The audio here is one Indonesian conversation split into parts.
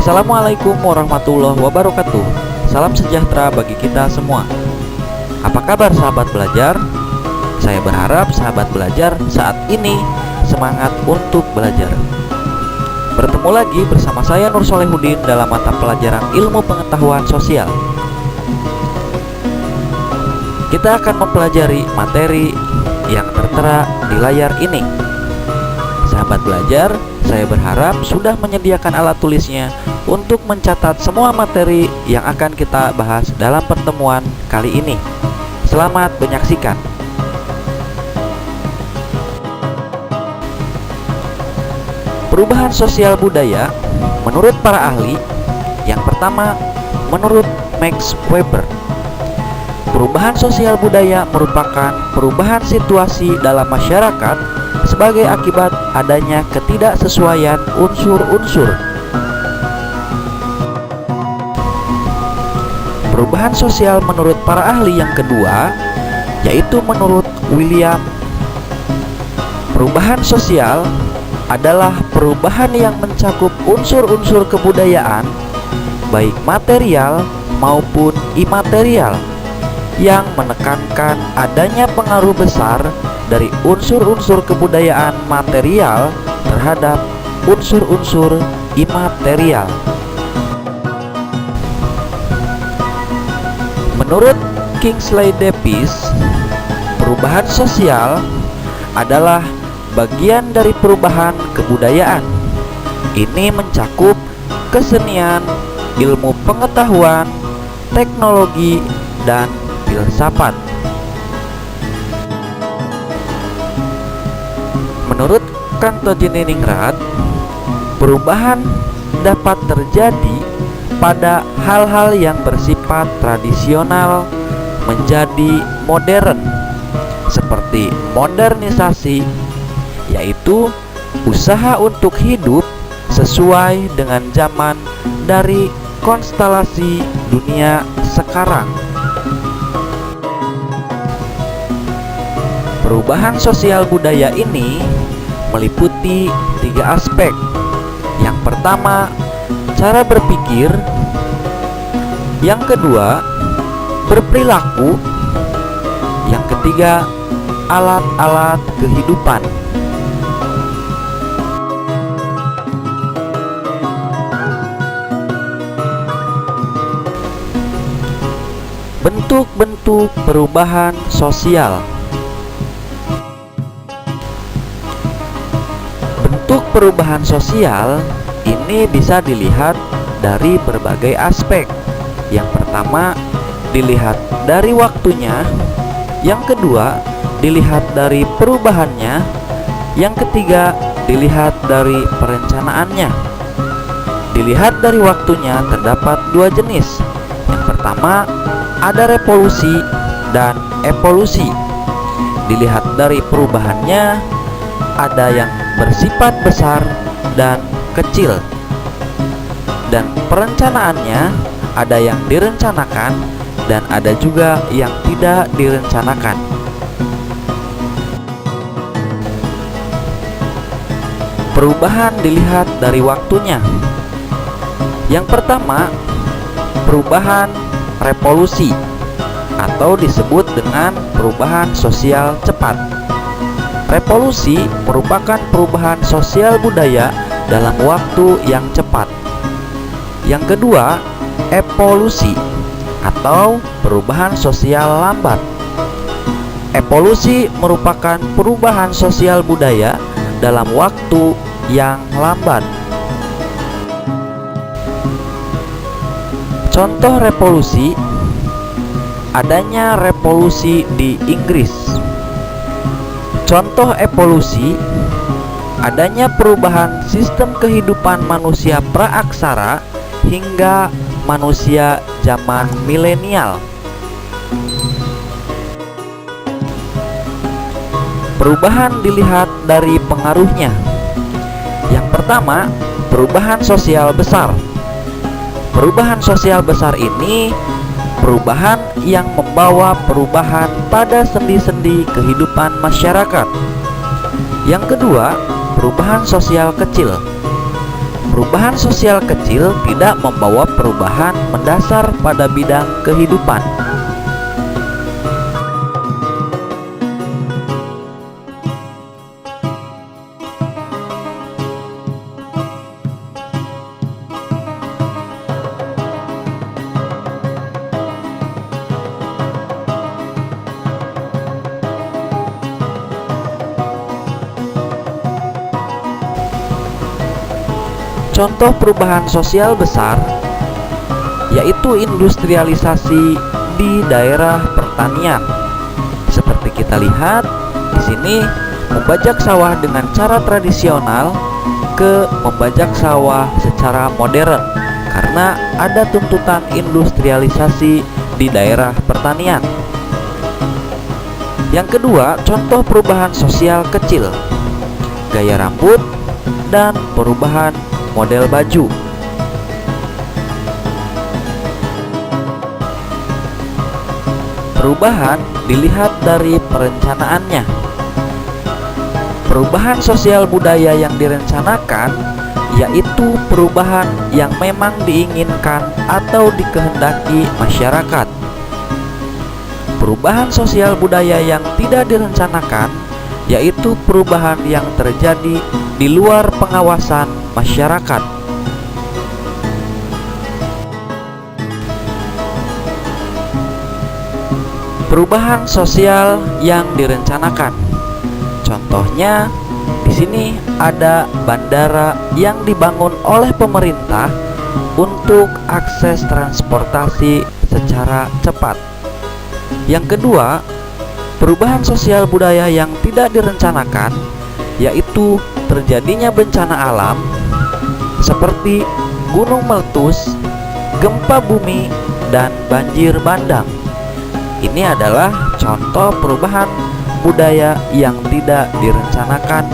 Assalamualaikum warahmatullahi wabarakatuh. Salam sejahtera bagi kita semua. Apa kabar sahabat belajar? Saya berharap sahabat belajar saat ini semangat untuk belajar. Bertemu lagi bersama saya Nur Solehudin dalam mata pelajaran Ilmu Pengetahuan Sosial. Kita akan mempelajari materi yang tertera di layar ini. Sahabat belajar, saya berharap sudah menyediakan alat tulisnya untuk mencatat semua materi yang akan kita bahas dalam pertemuan kali ini. Selamat menyaksikan. Perubahan sosial budaya menurut para ahli. Yang pertama, menurut Max Weber, perubahan sosial budaya merupakan perubahan situasi dalam masyarakat sebagai akibat adanya ketidaksesuaian unsur-unsur. Perubahan sosial menurut para ahli yang kedua, yaitu menurut William, perubahan sosial adalah perubahan yang mencakup unsur-unsur kebudayaan, baik material maupun imaterial, yang menekankan adanya pengaruh besar dari unsur-unsur kebudayaan material terhadap unsur-unsur imaterial. Menurut Kingsley Davis, perubahan sosial adalah bagian dari perubahan kebudayaan. Ini mencakup kesenian, ilmu pengetahuan, teknologi, dan filsafat. Menurut Kantoor-Ningrat, perubahan dapat terjadi pada hal-hal yang bersifat tradisional menjadi modern, seperti modernisasi, yaitu usaha untuk hidup sesuai dengan zaman dari konstelasi dunia sekarang. Perubahan sosial budaya ini meliputi 3 aspek. Yang pertama, cara berpikir. Yang kedua, berperilaku. Yang ketiga, alat-alat kehidupan. Bentuk-bentuk perubahan sosial. Bentuk perubahan sosial ini bisa dilihat dari berbagai aspek. Yang pertama, dilihat dari waktunya. Yang kedua, dilihat dari perubahannya. Yang ketiga, dilihat dari perencanaannya. Dilihat dari waktunya terdapat 2 jenis. Yang pertama, ada revolusi dan evolusi. Dilihat dari perubahannya, ada yang bersifat besar dan kecil. Dan perencanaannya, ada yang direncanakan dan ada juga yang tidak direncanakan. Perubahan dilihat dari waktunya. Yang pertama, perubahan revolusi atau disebut dengan perubahan sosial cepat. Revolusi merupakan perubahan sosial budaya dalam waktu yang cepat. Yang kedua, evolusi atau perubahan sosial lambat. Evolusi merupakan perubahan sosial budaya dalam waktu yang lambat. Contoh revolusi, adanya revolusi di Inggris. Contoh evolusi, adanya perubahan sistem kehidupan manusia praaksara hingga manusia zaman milenial. Perubahan dilihat dari pengaruhnya. Yang pertama, perubahan sosial besar. Perubahan sosial besar ini perubahan yang membawa perubahan pada sendi-sendi kehidupan masyarakat. Yang kedua, perubahan sosial kecil. Perubahan sosial kecil tidak membawa perubahan mendasar pada bidang kehidupan. Contoh perubahan sosial besar yaitu industrialisasi di daerah pertanian. Seperti kita lihat di sini, membajak sawah dengan cara tradisional ke membajak sawah secara modern karena ada tuntutan industrialisasi di daerah pertanian. Yang kedua, contoh perubahan sosial kecil, gaya rambut dan perubahan model baju. Perubahan dilihat dari perencanaannya. Perubahan sosial budaya yang direncanakan yaitu perubahan yang memang diinginkan atau dikehendaki masyarakat. Perubahan sosial budaya yang tidak direncanakan yaitu perubahan yang terjadi di luar pengawasan masyarakat. Perubahan sosial yang direncanakan. Contohnya, di sini ada bandara yang dibangun oleh pemerintah untuk akses transportasi secara cepat. Yang kedua, perubahan sosial budaya yang tidak direncanakan yaitu terjadinya bencana alam seperti gunung meletus, gempa bumi, dan banjir bandang. Ini adalah contoh perubahan budaya yang tidak direncanakan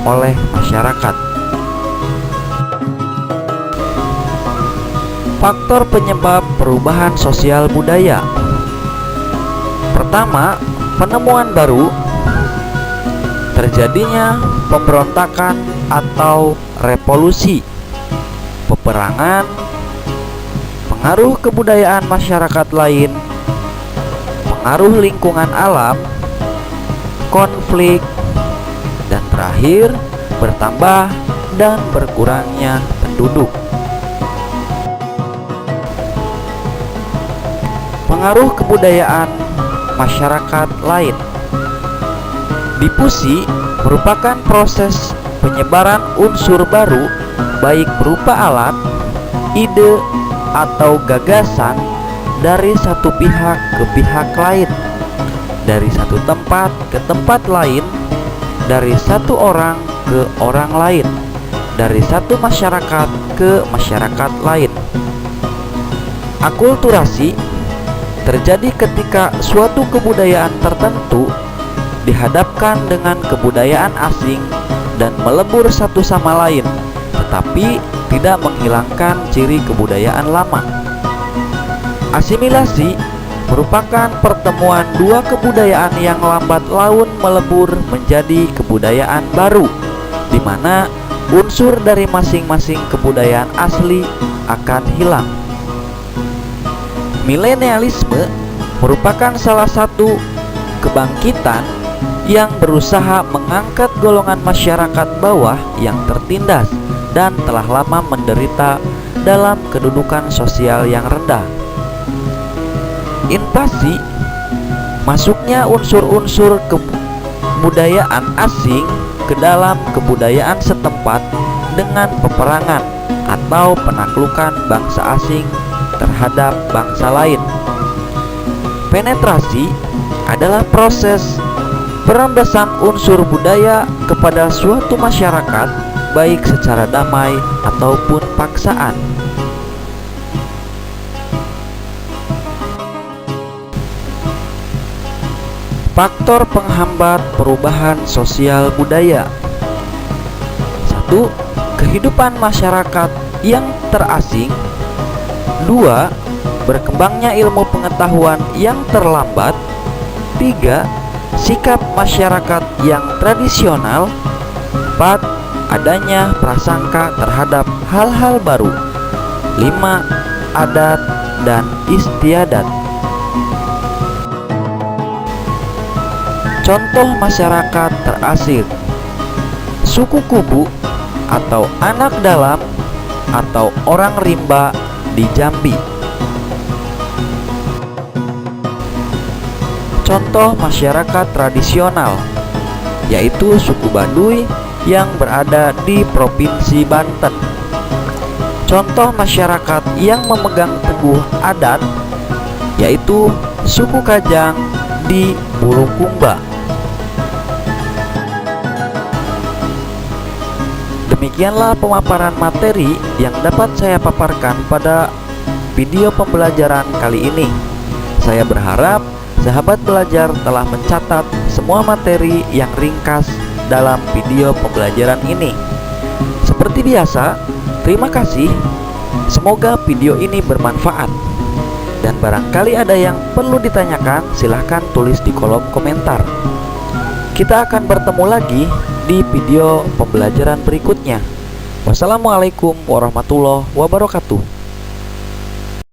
oleh masyarakat. Faktor penyebab perubahan sosial budaya. Pertama, penemuan baru, terjadinya pemberontakan atau revolusi, peperangan, pengaruh kebudayaan masyarakat lain, pengaruh lingkungan alam, konflik, dan terakhir bertambah dan berkurangnya penduduk. Pengaruh kebudayaan masyarakat lain. Difusi merupakan proses penyebaran unsur baru baik berupa alat, ide, atau gagasan dari satu pihak ke pihak lain, dari satu tempat ke tempat lain, dari satu orang ke orang lain, dari satu masyarakat ke masyarakat lain. Akulturasi terjadi ketika suatu kebudayaan tertentu dihadapkan dengan kebudayaan asing dan melebur satu sama lain, tetapi tidak menghilangkan ciri kebudayaan lama. Asimilasi merupakan pertemuan dua kebudayaan yang lambat laun melebur menjadi kebudayaan baru, di mana unsur dari masing-masing kebudayaan asli akan hilang. Milenialisme merupakan salah satu kebangkitan yang berusaha mengangkat golongan masyarakat bawah yang tertindas dan telah lama menderita dalam kedudukan sosial yang rendah. Invasi, masuknya unsur-unsur kebudayaan asing ke dalam kebudayaan setempat dengan peperangan atau penaklukan bangsa asing terhadap bangsa lain. Penetrasi adalah proses perembesan unsur budaya kepada suatu masyarakat baik secara damai ataupun paksaan. Faktor penghambat perubahan sosial budaya. 1. Kehidupan masyarakat yang terasing. 2. Berkembangnya ilmu pengetahuan yang terlambat. 3. Sikap masyarakat yang tradisional. 4. adanya prasangka terhadap hal-hal baru. 5. Adat dan istiadat. Contoh masyarakat terasing: suku Kubu atau anak dalam atau orang rimba di Jambi. Contoh masyarakat tradisional yaitu suku Baduy yang berada di Provinsi Banten. Contoh masyarakat yang memegang teguh adat yaitu suku Kajang di Bulukumba. Demikianlah pemaparan materi yang dapat saya paparkan pada video pembelajaran kali ini. Saya berharap sahabat belajar telah mencatat semua materi yang ringkas dalam video pembelajaran ini. Seperti biasa, terima kasih. Semoga video ini bermanfaat. Dan barangkali ada yang perlu ditanyakan, silahkan tulis di kolom komentar. Kita akan bertemu lagi di video pembelajaran berikutnya. Wassalamualaikum warahmatullahi wabarakatuh.